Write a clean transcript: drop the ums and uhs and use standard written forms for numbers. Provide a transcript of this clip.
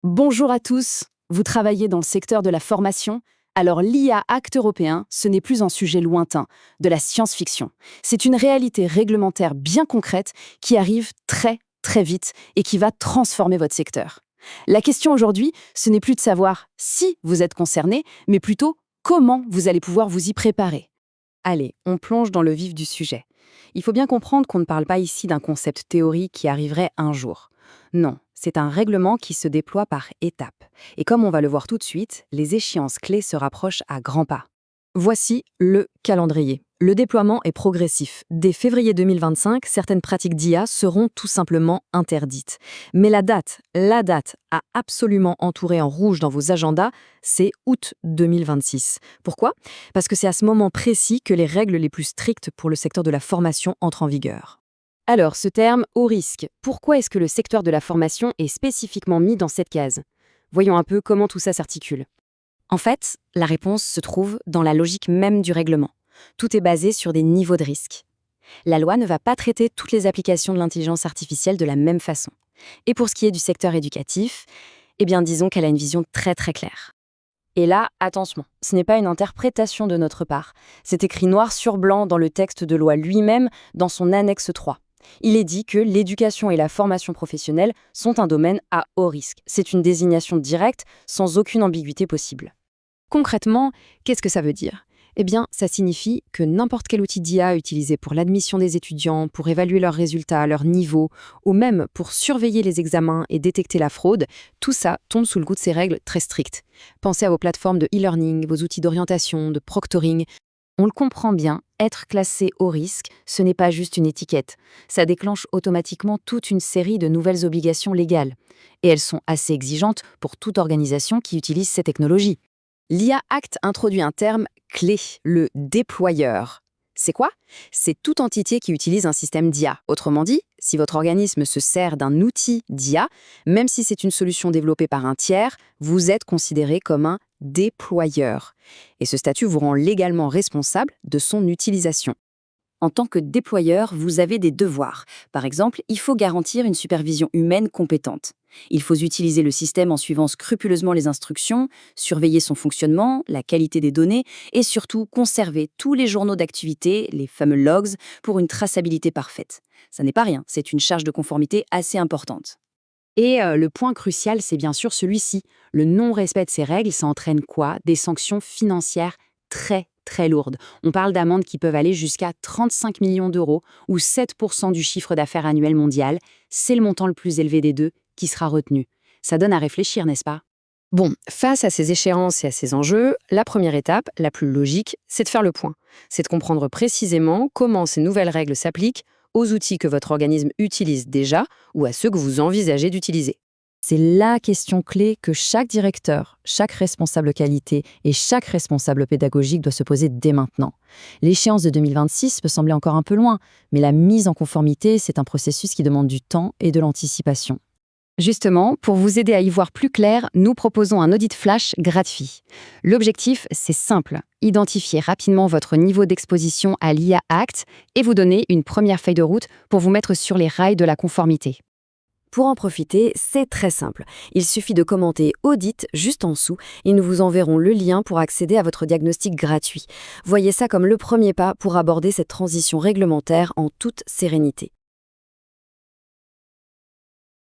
Bonjour à tous, vous travaillez dans le secteur de la formation? Alors l'IA Acte européen, ce n'est plus un sujet lointain, de la science-fiction. C'est une réalité réglementaire bien concrète qui arrive très vite et qui va transformer votre secteur. La question aujourd'hui, ce n'est plus de savoir si vous êtes concerné, mais plutôt comment vous allez pouvoir vous y préparer. Allez, on plonge dans le vif du sujet. Il faut bien comprendre qu'on ne parle pas ici d'un concept théorique qui arriverait un jour. Non, c'est un règlement qui se déploie par étapes. Et comme on va le voir tout de suite, les échéances clés se rapprochent à grands pas. Voici le calendrier. Le déploiement est progressif. Dès février 2025, certaines pratiques d'IA seront tout simplement interdites. Mais la date à absolument entourer en rouge dans vos agendas, c'est août 2026. Pourquoi? Parce que c'est à ce moment précis que les règles les plus strictes pour le secteur de la formation entrent en vigueur. Alors, ce terme « haut risque », pourquoi est-ce que le secteur de la formation est spécifiquement mis dans cette case? Voyons un peu comment tout ça s'articule. En fait, la réponse se trouve dans la logique même du règlement. Tout est basé sur des niveaux de risque. La loi ne va pas traiter toutes les applications de l'intelligence artificielle de la même façon. Et pour ce qui est du secteur éducatif, eh bien disons qu'elle a une vision très claire. Et là, attention, ce n'est pas une interprétation de notre part. C'est écrit noir sur blanc dans le texte de loi lui-même, dans son annexe 3. Il est dit que l'éducation et la formation professionnelle sont un domaine à haut risque. C'est une désignation directe, sans aucune ambiguïté possible. Concrètement, qu'est-ce que ça veut dire? Eh bien, ça signifie que n'importe quel outil d'IA utilisé pour l'admission des étudiants, pour évaluer leurs résultats, leur niveau, ou même pour surveiller les examens et détecter la fraude, tout ça tombe sous le coup de ces règles très strictes. Pensez à vos plateformes de e-learning, vos outils d'orientation, de proctoring. On le comprend bien, être classé haut risque, ce n'est pas juste une étiquette. Ça déclenche automatiquement toute une série de nouvelles obligations légales. Et elles sont assez exigeantes pour toute organisation qui utilise ces technologies. L'IA Act introduit un terme clé, le déployeur. C'est quoi? C'est toute entité qui utilise un système d'IA. Autrement dit, si votre organisme se sert d'un outil d'IA, même si c'est une solution développée par un tiers, vous êtes considéré comme un déployeur. Et ce statut vous rend légalement responsable de son utilisation. En tant que déployeur, vous avez des devoirs. Par exemple, il faut garantir une supervision humaine compétente. Il faut utiliser le système en suivant scrupuleusement les instructions, surveiller son fonctionnement, la qualité des données et surtout conserver tous les journaux d'activité, les fameux logs, pour une traçabilité parfaite. Ça n'est pas rien, c'est une charge de conformité assez importante. Et le point crucial, c'est bien sûr celui-ci. Le non-respect de ces règles, ça entraîne quoi? Des sanctions financières très lourdes. On parle d'amendes qui peuvent aller jusqu'à 35 millions d'euros ou 7% du chiffre d'affaires annuel mondial. C'est le montant le plus élevé des deux qui sera retenu. Ça donne à réfléchir, n'est-ce pas? Bon, face à ces échéances et à ces enjeux, la première étape, la plus logique, c'est de faire le point. C'est de comprendre précisément comment ces nouvelles règles s'appliquent aux outils que votre organisme utilise déjà ou à ceux que vous envisagez d'utiliser. C'est la question clé que chaque directeur, chaque responsable qualité et chaque responsable pédagogique doit se poser dès maintenant. L'échéance de 2026 peut sembler encore un peu loin, mais la mise en conformité, c'est un processus qui demande du temps et de l'anticipation. Justement, pour vous aider à y voir plus clair, nous proposons un audit flash gratuit. L'objectif, c'est simple, identifier rapidement votre niveau d'exposition à l'IA Act et vous donner une première feuille de route pour vous mettre sur les rails de la conformité. Pour en profiter, c'est très simple. Il suffit de commenter « Audit » juste en dessous et nous vous enverrons le lien pour accéder à votre diagnostic gratuit. Voyez ça comme le premier pas pour aborder cette transition réglementaire en toute sérénité.